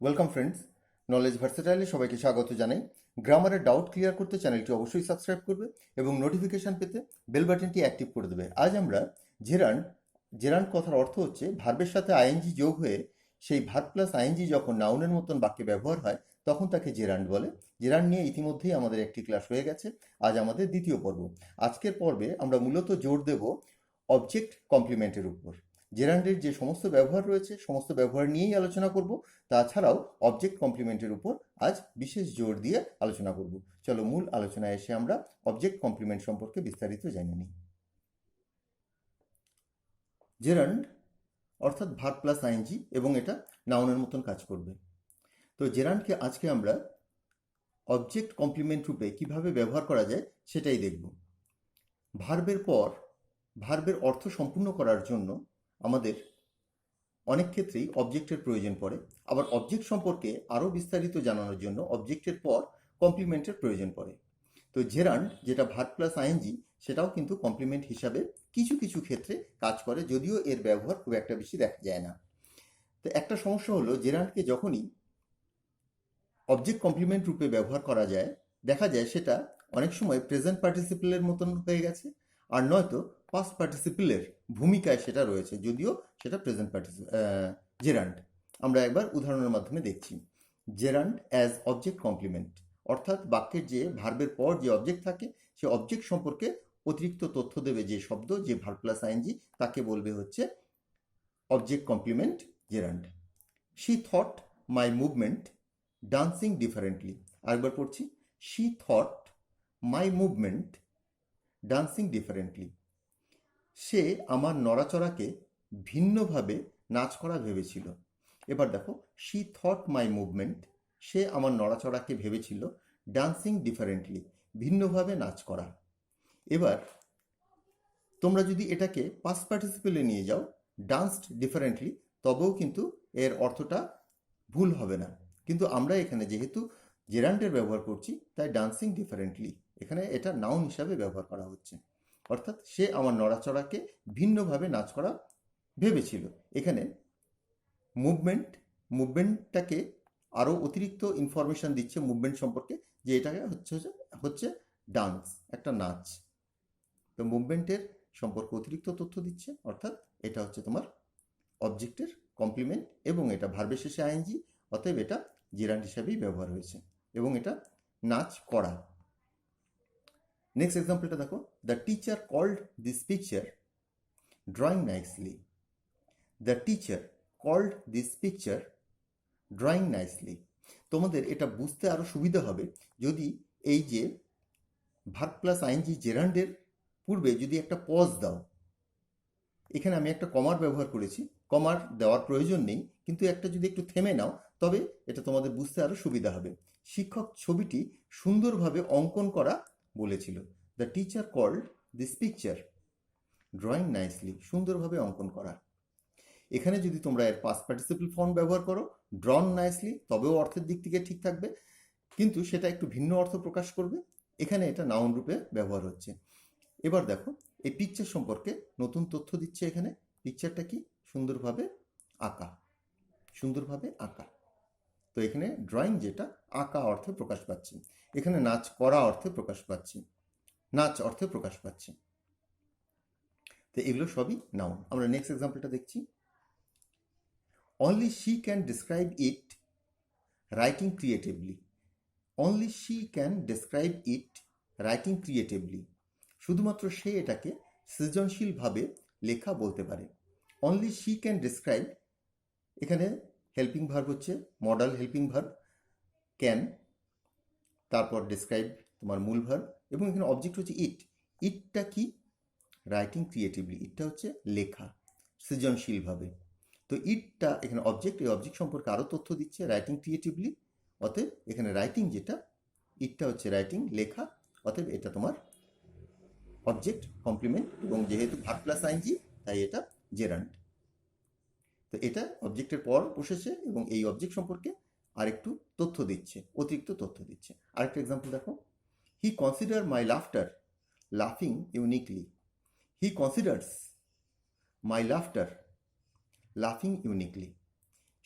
Welcome friends, knowledge ভার্সেটাইলে সবাইকে স্বাগত জানাই। গ্রামারের ডাউট ক্লিয়ার করতে চ্যানেলটি অবশ্যই সাবস্ক্রাইব করবে এবং নোটিফিকেশন পেতে বেল বাটনটি অ্যাক্টিভ করে দেবে। আজ আমরা জেরান্ড জেরান্ড কথার অর্থ হচ্ছে ভার্বের সাথে আইএনজি যোগ হয়ে সেই ভার্ব প্লাস আইএনজি যখন নাউনের মতন বাক্যে ব্যবহার হয় তখন তাকে জেরান্ড বলে। জেরান্ড নিয়ে ইতিমধ্যেই আমাদের একটি ক্লাস হয়ে গেছে, আজ আমাদের দ্বিতীয় পর্ব। আজকের পর্বে আমরা মূলত জোর দেব অবজেক্ট কমপ্লিমেন্টের উপর। জেরান্ডের যে সমস্ত ব্যবহার রয়েছে সমস্ত ব্যবহার নিয়েই আলোচনা করব। তাছাড়াও অবজেক্ট কমপ্লিমেন্টের উপর আজ বিশেষ জোর দিয়ে আলোচনা করব। চলো মূল আলোচনায় এসে আমরা অবজেক্ট কমপ্লিমেন্ট সম্পর্কে বিস্তারিত জেনে নিই। জেরান্ড অর্থাৎ ভার্ব প্লাস আইএনজি এবং এটা নাউনের মতন কাজ করবে। তো জেরান্ডকে আজকে আমরা অবজেক্ট কমপ্লিমেন্ট রূপে কিভাবে ব্যবহার করা যায় সেটাই দেখব। ভার্বের পর ভার্বের অর্থ সম্পূর্ণ করার জন্য আমাদের অনেক ক্ষেত্রেই অবজেক্টের প্রয়োজন পড়ে, আবার অবজেক্ট সম্পর্কে আরও বিস্তারিত জানানোর জন্য অবজেক্টের পর কমপ্লিমেন্টের প্রয়োজন পড়ে। তো জেরান্ড যেটা ভার্ব প্লাস আইএনজি সেটাও কিন্তু কমপ্লিমেন্ট হিসাবে কিছু কিছু ক্ষেত্রে কাজ করে, যদিও এর ব্যবহার খুব একটা বেশি দেখা যায় না। তো একটা সমস্যা হলো জেরান্ডকে যখনই অবজেক্ট কমপ্লিমেন্ট রূপে ব্যবহার করা যায় দেখা যায় সেটা অনেক সময় প্রেজেন্ট পার্টিসিপেলের মতন হয়ে গেছে, আর নয়তো পাস্ট পার্টিসিপেলের ভূমিকায় সেটা রয়েছে, যদিও সেটা প্রেজেন্ট জেরান্ড। আমরা একবার উদাহরণের মাধ্যমে দেখছি। জেরান্ড অ্যাজ অবজেক্ট কমপ্লিমেন্ট অর্থাৎ বাক্যের যে ভার্বের পর যে অবজেক্ট থাকে সে অবজেক্ট সম্পর্কে অতিরিক্ত তথ্য দেবে যে শব্দ, যে ভার্ব প্লাস আইএনজি, তাকে বলবে হচ্ছে object complement gerund. She thought my movement dancing differently. আরেকবার পড়ছি, she thought my movement dancing differently. সে আমার নড়াচড়াকে ভিন্নভাবে নাচ করা ভেবেছিল। এবার দেখো, শি থট মাই মুভমেন্ট, সে আমার নড়াচড়াকে ভেবেছিল, ডান্সিং ডিফারেন্টলি, ভিন্নভাবে নাচ করা। এবার তোমরা যদি এটাকে পাস্ট পার্টিসিপেলে নিয়ে যাও, ডান্সড ডিফারেন্টলি, তবেও কিন্তু এর অর্থটা ভুল হবে না। কিন্তু আমরা এখানে যেহেতু জেরান্ডের ব্যবহার করছি তাই ডান্সিং ডিফারেন্টলি এখানে এটা নাউন হিসাবে ব্যবহার করা হচ্ছে। অর্থাৎ সে আমার নড়াচড়াকে ভিন্নভাবে নাচ করা ভেবেছিল। এখানে মুভমেন্টটাকে আরও অতিরিক্ত ইনফরমেশন দিচ্ছে মুভমেন্ট সম্পর্কে, যে এটাকে হচ্ছে ডান্স, একটা নাচ। তো মুভমেন্টের সম্পর্কে অতিরিক্ত তথ্য দিচ্ছে, অর্থাৎ এটা হচ্ছে তোমার অবজেক্টের কমপ্লিমেন্ট এবং এটা ভার্বের শেষে আইএনজি, অতএব এটা জেরান্ড হিসাবেই ব্যবহার হয়েছে এবং এটা নাচ করা। নেক্সট এক্সাম্পলটা দেখো, the teacher called this picture drawing nicely. The teacher called this picture drawing nicely. তোমাদের এটা বুঝতে আরও সুবিধা হবে যদি এই যে ভার্ব প্লাস আইএনজি জেরান্ডের পূর্বে যদি একটা পজ দাও। এখানে আমি একটা কমার ব্যবহার করেছি, কমার দেওয়ার প্রয়োজন নেই, কিন্তু একটা যদি একটু থেমে নাও তবে এটা তোমাদের বুঝতে আরও সুবিধা হবে। শিক্ষক ছবিটি সুন্দরভাবে অঙ্কন করা বলেছিল। The teacher called this picture drawing nicely, সুন্দরভাবে অঙ্কন করা। এখানে যদি তোমরা এর পাস্ট পার্টিসিপল ফর্ম ব্যবহার করো, ড্রন নাইসলি, তবেও অর্থের দিক থেকে ঠিক থাকবে, কিন্তু সেটা একটু ভিন্ন অর্থ প্রকাশ করবে। এখানে এটা নাউন রূপে ব্যবহার হচ্ছে। এবার দেখো, এই পিকচার সম্পর্কে নতুন তথ্য দিচ্ছে এখানে। পিকচারটা কি? সুন্দরভাবে আঁকা, সুন্দরভাবে আঁকা। তো এখানে ড্রয়িং যেটা আঁকা অর্থে প্রকাশ পাচ্ছে, এখানে নাচ করা অর্থে প্রকাশ পাচ্ছে, নাচ অর্থে প্রকাশ পাচ্ছে। তো এগুলো সবই নাউন। আমরা নেক্সট এক্সাম্পলটা দেখছি। Only she can describe it writing creatively. Only she can describe it writing creatively. শুধুমাত্র সে এটাকে সৃজনশীলভাবে লেখা বলতে পারে। অনলি শি ক্যান ডিসক্রাইব, এখানে হেল্পিং ভার্ব হচ্ছে মডাল হেল্পিং ভার্ব ক্যান, তারপর ডিসক্রাইব তোমার মূল ভার্ব, এবং এখানে অবজেক্ট হচ্ছে ইট। ইটটা কি? রাইটিং ক্রিয়েটিভলি, ইটটা হচ্ছে লেখা সৃজনশীলভাবে। তো ইটটা এখানে অবজেক্ট, এই অবজেক্ট সম্পর্কে আরও তথ্য দিচ্ছে রাইটিং ক্রিয়েটিভলি। অতএব এখানে রাইটিং যেটা, ইটটা হচ্ছে রাইটিং লেখা, অতএব এটা তোমার অবজেক্ট কমপ্লিমেন্ট, এবং যেহেতু ভার্ব প্লাস আইএনজি তাই এটা জেরান্ড। তো এটা অবজেক্টের পর বসেছে এবং এই অবজেক্ট সম্পর্কে আরেকটু তথ্য দিচ্ছে, অতিরিক্ত তথ্য দিচ্ছে। আরেকটা এক্সাম্পল দেখো, হি কনসিডার মাই লাফটার লাফিং uniquely. He considers my laughter লাফিং ইউনিকলি।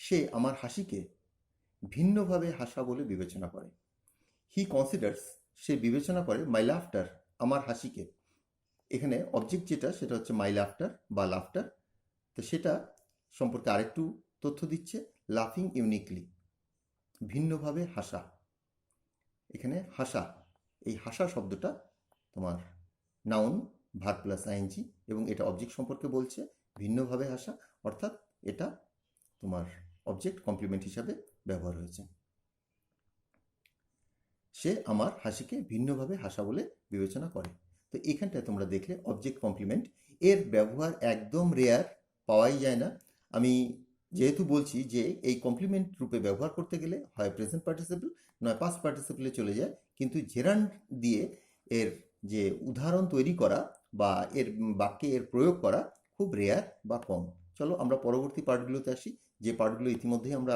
সে আমার হাসিকে ভিন্নভাবে হাসা বলে বিবেচনা করে। হি কনসিডার্স, সে বিবেচনা করে, মাই লাফটার, আমার হাসিকে। এখানে অবজেক্ট যেটা সেটা হচ্ছে মাই লাফটার বা লাফটার। তো সেটা সম্পর্কে আরেকটু তথ্য দিচ্ছে, লাফিং ইউনিকলি, ভিন্নভাবে হাসা। এখানে হাসা, এই হাসা শব্দটা তোমার নাউন ভার্ব প্লাস আইএনজি এবং এটা অবজেক্ট সম্পর্কে বলছে, ভিন্নভাবে হাসা, অর্থাৎ এটা তোমার অবজেক্ট কমপ্লিমেন্ট হিসাবে ব্যবহার হয়েছে। সে আমার হাসিকে ভিন্নভাবে হাসা বলে বিবেচনা করে। তো এখানটায় তোমরা দেখলে অবজেক্ট কমপ্লিমেন্ট, এর ব্যবহার একদম রেয়ার, পাওয়াই যায় না। আমি যেহেতু বলছি যে এই কমপ্লিমেন্ট রূপে ব্যবহার করতে গেলে হয় প্রেজেন্ট পার্টিসিপল নয় পাস্ট পার্টিসিপলে চলে যায়, কিন্তু জেরান্ড দিয়ে এর যে উদাহরণ তৈরি করা বা এর বাক্যে এর প্রয়োগ করা খুব রেয়ার বা কম। চলো আমরা পরবর্তী পার্টগুলোতে আসি, যে পার্টগুলো ইতিমধ্যেই আমরা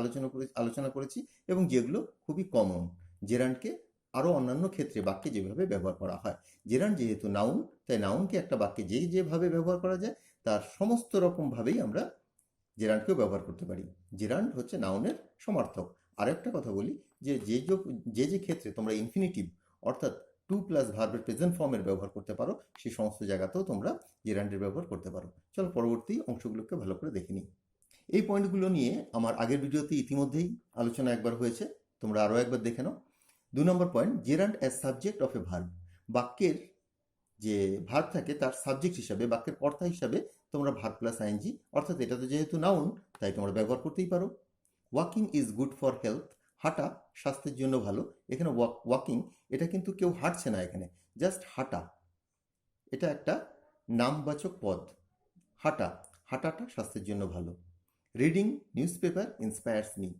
আলোচনা করেছি এবং যেগুলো খুবই কমন, জেরান্ডকে আরও অন্যান্য ক্ষেত্রে বাক্যে যেভাবে ব্যবহার করা হয়। জেরান্ড যেহেতু নাউন, তাই নাউনকে একটা বাক্যে যেভাবে ব্যবহার করা যায় তার সমস্ত রকমভাবেই আমরা জেরান্ডকেও ব্যবহার করতে পারি। জেরান্ড হচ্ছে নাউনের সমার্থক। আরেকটা কথা বলি যে যে ক্ষেত্রে তোমরা ইনফিনিটিভ অর্থাৎ টু প্লাস ভার্বের প্রেজেন্ট ফর্মের ব্যবহার করতে পারো, সেই সমস্ত জায়গাতেও তোমরা জেরান্ডের ব্যবহার করতে পারো। চলো পরবর্তী অংশগুলোকে ভালো করে দেখে নিই। এই পয়েন্টগুলো নিয়ে আমার আগের ভিডিওতে ইতিমধ্যেই আলোচনা একবার হয়েছে, তোমরা আরও একবার দেখে নাও। 2 নম্বর point, gerund as subject of a verb. বাক্যের যে ভার্ব থাকে তার সাবজেক্ট হিসাবে, বাক্যের কর্তা হিসাবে তোমরা ভার্ব প্লাস আইএনজি, অর্থাৎ এটা তো যেহেতু নাউন তাই তোমরা ব্যবহার করতেই পারো। Walking is good for health, হাঁটা স্বাস্থ্যের জন্য ভালো। এখানে ওয়াকিং, এটা কিন্তু কেউ হাঁটছে না, এখানে জাস্ট হাঁটা, এটা একটা নামবাচক পদ। হাঁটাটা স্বাস্থ্যের জন্য ভালো। Reading news paper inspires me,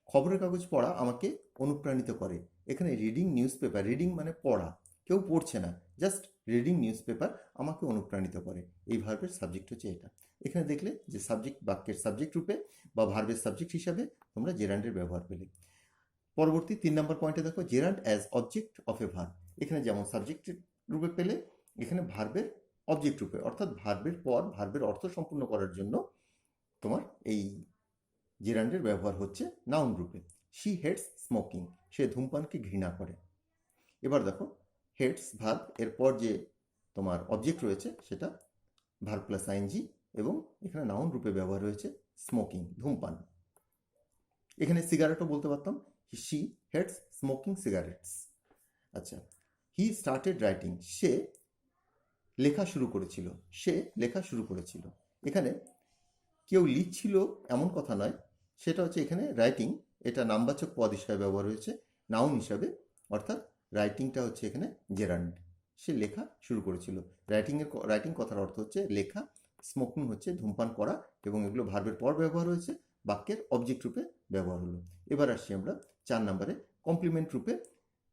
খবরের কাগজ পড়া আমাকে অনুপ্রাণিত করে। এখানে রিডিং নিউজ পেপার, রিডিং মানে পড়া, কেউ পড়ছে না, জাস্ট রিডিং নিউজ পেপার আমাকে অনুপ্রাণিত করে। এই ভার্বের সাবজেক্ট হচ্ছে এটা। এখানে দেখলে যে সাবজেক্ট বাক্যের সাবজেক্ট রূপে বা ভার্বের সাবজেক্ট হিসাবে তোমরা জেরান্ডের ব্যবহার পেলে। পরবর্তী 3 নম্বর পয়েন্টে দেখো, gerund as object of a verb. এখানে যেমন সাবজেক্ট রূপে পেলে, এখানে ভার্বের অবজেক্ট রূপে, অর্থাৎ ভার্বের পর ভার্বের অর্থ সম্পূর্ণ করার জন্য তোমার এই জেরান্ডের ব্যবহার হচ্ছে নাউন রূপে। শি হেটস স্মোকিং, সে ধূমপানকে ঘৃণা করে। এবার দেখো হেটস ভার্ব, এরপর যে তোমার অবজেক্ট রয়েছে সেটা ভার্ব প্লাস আইএনজি এবং এখানে নাউন রূপে ব্যবহার হয়েছে স্মোকিং, ধূমপান। এখানে সিগারেটও বলতে পারতাম, শি হেটস স্মোকিং সিগারেটস। আচ্ছা, হি স্টার্টেড রাইটিং, সে লেখা শুরু করেছিল। এখানে কেউ লিখছিল এমন কথা নয়, সেটা হচ্ছে এখানে রাইটিং, এটা নামবাচক পদ হিসাবে ব্যবহার হয়েছে নাউন হিসাবে, অর্থাৎ রাইটিংটা হচ্ছে এখানে জেরান্ড। সে লেখা শুরু করেছিল। রাইটিং কথার অর্থ হচ্ছে লেখা, স্মোকিং হচ্ছে ধূমপান করা, এবং এগুলো ভার্বের পর ব্যবহার হয়েছে, বাক্যের অবজেক্ট রূপে ব্যবহার হলো। এবার আসছি আমরা 4 নম্বরে, কমপ্লিমেন্ট রূপে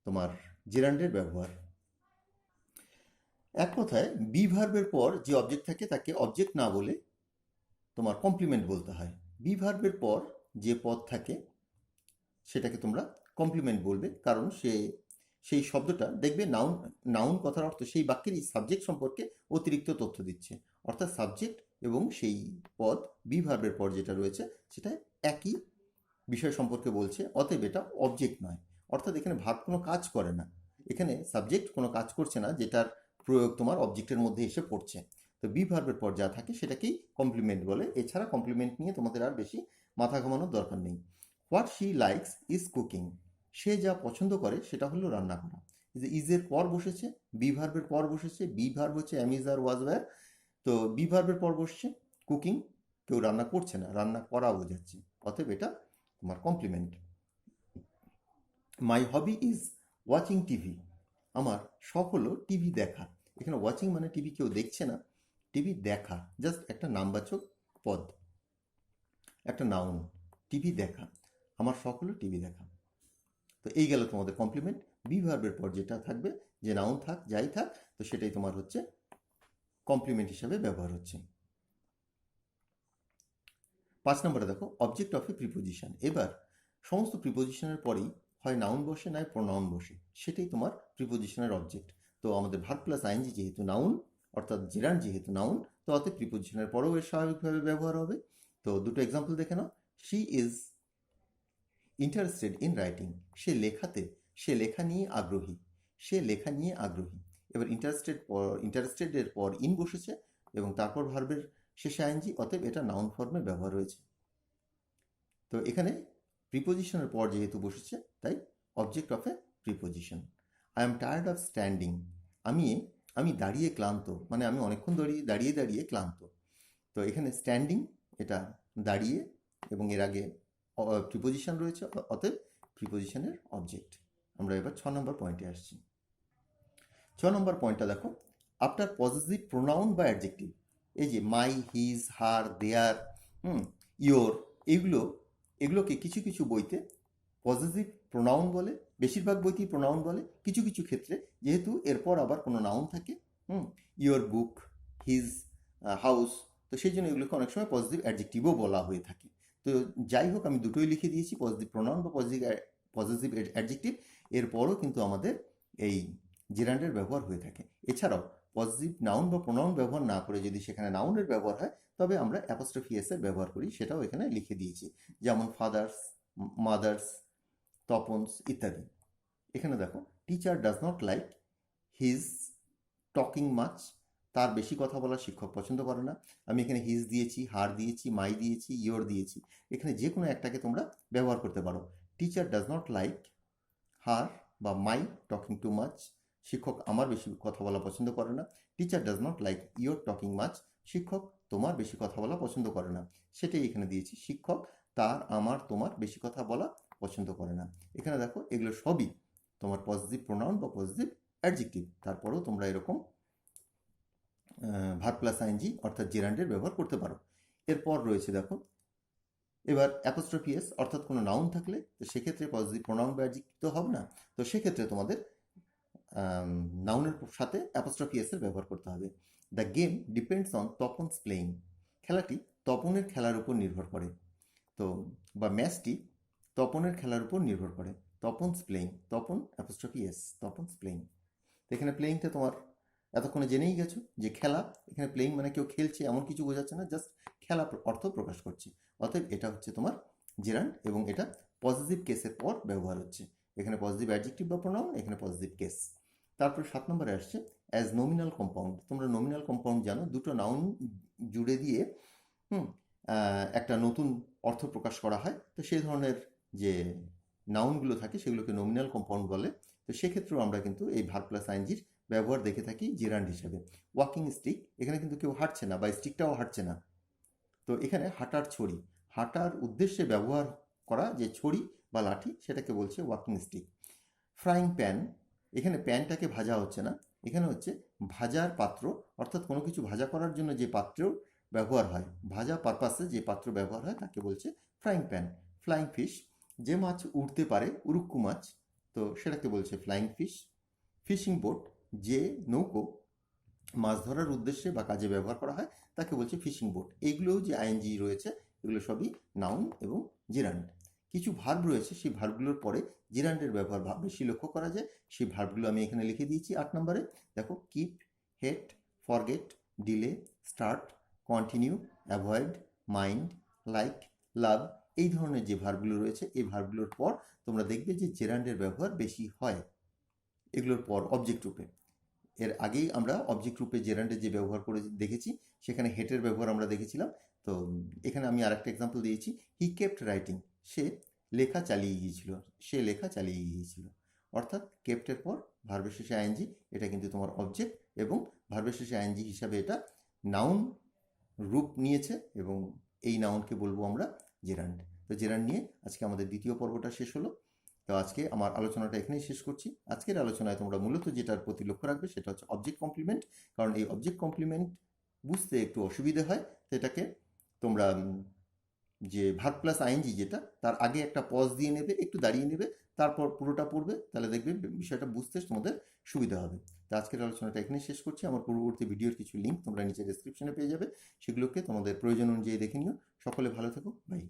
তোমার জেরান্ডের ব্যবহার। এক কথায় বি ভার্বের পর যে অবজেক্ট থাকে তাকে অবজেক্ট না বলে তোমার কমপ্লিমেন্ট বলতে হয়। বি ভার্বের পর যে পদ থাকে সেটাকে তোমরা কমপ্লিমেন্ট বলবে, কারণ সেই শব্দটা দেখবে নাউন কথার অর্থ সেই বাক্যেরই সাবজেক্ট সম্পর্কে অতিরিক্ত তথ্য দিচ্ছে, অর্থাৎ সাবজেক্ট এবং সেই পদ বি ভার্বের পর যেটা রয়েছে সেটা একই বিষয় সম্পর্কে বলছে, অতএব এটা অবজেক্ট নয়। অর্থাৎ এখানে ভার্ব কোনো কাজ করে না, এখানে সাবজেক্ট কোনো কাজ করছে না যেটার প্রয়োগ তোমার অবজেক্টের মধ্যে এসে পড়ছে। তো বি ভার্বের পর যা থাকে সেটাকেই কমপ্লিমেন্ট বলে। এছাড়া কমপ্লিমেন্ট নিয়ে তোমাদের আর বেশি মাথা ঘামানোর দরকার নেই। What she likes is cooking, সে যা পছন্দ করে সেটা হলো রান্না করা। ইজের পর বসেছে, বি ভার্বের পর বসেছে, বি ভার্ব হচ্ছে অ্যাম, ইজ, আর, ওয়াজ, ওয়্যার। তো বি ভার্বের পর বসছে কুকিং, কেউ রান্না করছে না, রান্না করা বোঝাচ্ছে, অতএব এটা তোমার compliment. My hobby is watching TV, আমার শখ হলো টিভি দেখা। এখানে ওয়াচিং মানে টিভি কেউ দেখছে না, টিভি দেখা জাস্ট একটা নামবাচক পদ, একটা নাউন, টিভি দেখা, আমার শখ হলো টিভি দেখা। তো এই গেল তোমাদের কমপ্লিমেন্ট। বি ভার্বের পর যেটা থাকবে, যে নাউন থাক যাই থাক, তো সেটাই তোমার হচ্ছে কমপ্লিমেন্ট হিসাবে ব্যবহার হচ্ছে। 5 নম্বরে দেখো, অবজেক্ট অফ এ প্রিপোজিশন। এবার সমস্ত প্রিপোজিশনের পরেই হয় নাউন বসে নয় প্রোনাউন বসে, সেটাই তোমার প্রিপোজিশনের অবজেক্ট। তো আমাদের ভার্ব প্লাস আইএনজি যেহেতু নাউন, অর্থাৎ জেরান্ড যেহেতু নাউন, তো অতএব প্রিপোজিশনের পরেও এর স্বাভাবিকভাবে ব্যবহার হবে। তো দুটো এক্সাম্পল দেখে নাও। She is interested in writing, সে লেখা নিয়ে আগ্রহী, এবার ইন্টারেস্টেডের পর ইন বসেছে এবং তারপর ভার্বের শেষে আইএনজি, অতএব এটা নাউন ফর্মে ব্যবহার হয়েছে। তো এখানে প্রিপোজিশনের পর যেহেতু বসেছে তাই object of a preposition. I am tired of standing, আমি দাঁড়িয়ে ক্লান্ত, মানে আমি অনেকক্ষণ দাঁড়িয়ে ক্লান্ত। তো এখানে স্ট্যান্ডিং এটা দাঁড়িয়ে এবং এর আগে প্রিপোজিশন রয়েছে, অতএব প্রিপোজিশনের অবজেক্ট। আমরা এবার 6 নম্বর পয়েন্টে আসছি। 6 নম্বর পয়েন্টটা দেখো, আফটার পজেসিভ প্রোনাউন বা অ্যাডজেক্টিভ, এই যে মাই, হিজ, হার, দেয়ার, ইয়োর, এগুলোকে কিছু কিছু বইতে পজেসিভ প্রোনাউন বলে, বেশিরভাগ বইতেই প্রোনাউন বলে, কিছু কিছু ক্ষেত্রে যেহেতু এরপর আবার কোনো নাউন থাকে, ইয়োর বুক, হিজ হাউস, তো সেই জন্য এগুলোকে অনেক সময় পজিটিভ অ্যাডজেক্টিভও বলা হয়ে থাকে। তো যাই হোক, আমি দুটোই লিখে দিয়েছি, পজিটিভ প্রোনাউন বা পজিটিভ অ্যাডজেক্টিভ, এরপরও কিন্তু আমাদের এই জেরান্ডের ব্যবহার হয়ে থাকে। এছাড়াও পজিটিভ নাউন বা প্রোনাউন ব্যবহার না করে যদি সেখানে নাউনের ব্যবহার হয় তবে আমরা অ্যাপোস্ট্রফি এস এর ব্যবহার করি, সেটাও এখানে লিখে দিয়েছি, যেমন ফাদার্স, মাদার্স, তপনস ইত্যাদি। এখানে দেখো, teacher does not like his talking much, তার বেশি কথা বলা শিক্ষক পছন্দ করে না। আমি এখানে হিজ দিয়েছি, হার দিয়েছি, মাই দিয়েছি, ইয়োর দিয়েছি, এখানে যে কোনো একটাকে তোমরা ব্যবহার করতে পারো। Teacher does not like her বা মাই টকিং টু মাচ, শিক্ষক আমার বেশি কথা বলা পছন্দ করে না। Teacher does not like your talking much, শিক্ষক তোমার বেশি কথা বলা পছন্দ করে না, সেটাই এখানে দিয়েছি। শিক্ষক তার, আমার, তোমার বেশি কথা বলা পছন্দ করে না। এখানে দেখো, এগুলো সবই তোমার পজিটিভ প্রোনাউন বা পজিটিভ অ্যাডজেক্টিভ, তারপরেও তোমরা এরকম ভার্ব প্লাস আইএনজি অর্থাৎ জেরান্ডের ব্যবহার করতে পারো। এরপর রয়েছে দেখো, এবার অ্যাপোস্ট্রফি এস অর্থাৎ কোনো নাউন থাকলে তো সেক্ষেত্রে পজিটিভ প্রোনাউন বা অ্যাডজেক্টিভ তো হবে না, তো সেক্ষেত্রে তোমাদের নাউনের সাথে অ্যাপোস্ট্রফি এস এর ব্যবহার করতে হবে। The game depends on Tapan's playing, খেলাটি তপনের খেলার উপর নির্ভর করে। তো বা ম্যাচটি তপনের খেলার উপর নির্ভর করে। Tapan's playing, Tapan apostrophe S, Tapan's playing. এখানে প্লেইংটা তোমার এতক্ষণে জেনেই গেছো যে খেলা, এখানে প্লেইং মানে কেউ খেলছে এমন কিছু বোঝাচ্ছে না, জাস্ট খেলা অর্থ প্রকাশ করছে। অতএব এটা হচ্ছে তোমার জেরান্ড এবং এটা পজিটিভ কেসের পর ব্যবহার হচ্ছে। এখানে পজিটিভ অ্যাডজেক্টিভ বা প্রোনাউন, এখানে পজিটিভ কেস। তারপর 7 নম্বরে আসছে অ্যাজ নমিনাল কম্পাউন্ড। তোমরা নমিনাল কম্পাউন্ড জানো, দুটো নাউন জুড়ে দিয়ে একটা নতুন অর্থ প্রকাশ করা হয়। তো সেই ধরনের যে নাউনগুলো থাকে সেগুলোকে নমিনাল কম্পাউন্ড বলে। তো সেক্ষেত্রেও আমরা কিন্তু এই ভার্ব প্লাস আইএনজির ব্যবহার দেখে থাকি জেরান্ড হিসাবে। ওয়াকিং স্টিক, এখানে কিন্তু কেউ হাঁটছে না বা স্টিকটাও হাঁটছে না, তো এখানে হাঁটার ছড়ি, হাঁটার উদ্দেশ্যে ব্যবহার করা যে ছড়ি বা লাঠি সেটাকে বলছে ওয়াকিং স্টিক। ফ্রাইং প্যান, এখানে প্যানটাকে ভাজা হচ্ছে না, এখানে হচ্ছে ভাজার পাত্র, অর্থাৎ কোনো কিছু ভাজা করার জন্য যে পাত্র ব্যবহার হয়, ভাজা পারপাসে যে পাত্র ব্যবহার হয় তাকে বলছে ফ্রাইং প্যান। ফ্লাইং ফিশ, যে মাছ উড়তে পারে, উড়ুক্কু মাছ, তো সেটাকে বলছে ফ্লাইং ফিশ। ফিশিং বোট, যে নৌকো মাছ ধরার উদ্দেশ্যে বা কাজে ব্যবহার করা হয় তাকে বলছে ফিশিং বোট। এইগুলোও যে আইএনজি রয়েছে এগুলো সবই নাউন এবং জেরান্ড। কিছু ভার্ব রয়েছে, সেই ভার্বগুলোর পরে জেরান্ডের ব্যবহার বেশি লক্ষ্য করা যায়, সেই ভার্বগুলো আমি এখানে লিখে দিয়েছি 8 নম্বরে। দেখো, keep, hate, forget, delay, start, continue, avoid, mind, like, love, এই ধরনের যে ভার্বগুলো রয়েছে এই ভার্বগুলোর পর তোমরা দেখবে যে জেরান্ডের ব্যবহার বেশি হয় এগুলোর পর অবজেক্ট রূপে। এর আগেই আমরা অবজেক্ট রূপে জেরান্ডের যে ব্যবহার করে দেখেছি, সেখানে হেটের ব্যবহার আমরা দেখেছিলাম। তো এখানে আমি আরেকটা এক্সাম্পল দিয়েছি, হি কেপ্ট রাইটিং, সে লেখা চালিয়ে গিয়েছিল। অর্থাৎ কেপ্টের পর ভার্বের শেষে আইএনজি, এটা কিন্তু তোমার অবজেক্ট এবং ভার্বের শেষে আইএনজি হিসাবে এটা নাউন রূপ নিয়েছে এবং এই নাউনকে বলবো আমরা জেরান্ড। তো জেরান্ড নিয়ে আজকে আমাদের দ্বিতীয় পর্বটা শেষ হলো। তো আজকে আমার আলোচনাটা এখানেই শেষ করছি। আজকের আলোচনায় তোমরা মূলত যেটার প্রতি লক্ষ্য রাখবে সেটা হচ্ছে অবজেক্ট কমপ্লিমেন্ট, কারণ এই অবজেক্ট কমপ্লিমেন্ট বুঝতে একটু অসুবিধে হয়। সেটাকে তোমরা যে ভার্ব প্লাস আইএনজি যেটা, তার আগে একটা পজ দিয়ে নেবে, একটু দাঁড়িয়ে নেবে, তারপর পুরোটা পড়বে, তাহলে দেখবে বিষয়টা বুঝতে তোমাদের সুবিধা হবে। তো আজকের আলোচনাটা এখানেই শেষ করছি। আমার পূর্ববর্তী ভিডিওর কিছু লিঙ্ক তোমরা নিচে ডেসক্রিপশনে পেয়ে যাবে, সেগুলোকে তোমাদের প্রয়োজন অনুযায়ী দেখে নিও। সকলে ভালো থেকো, বাই।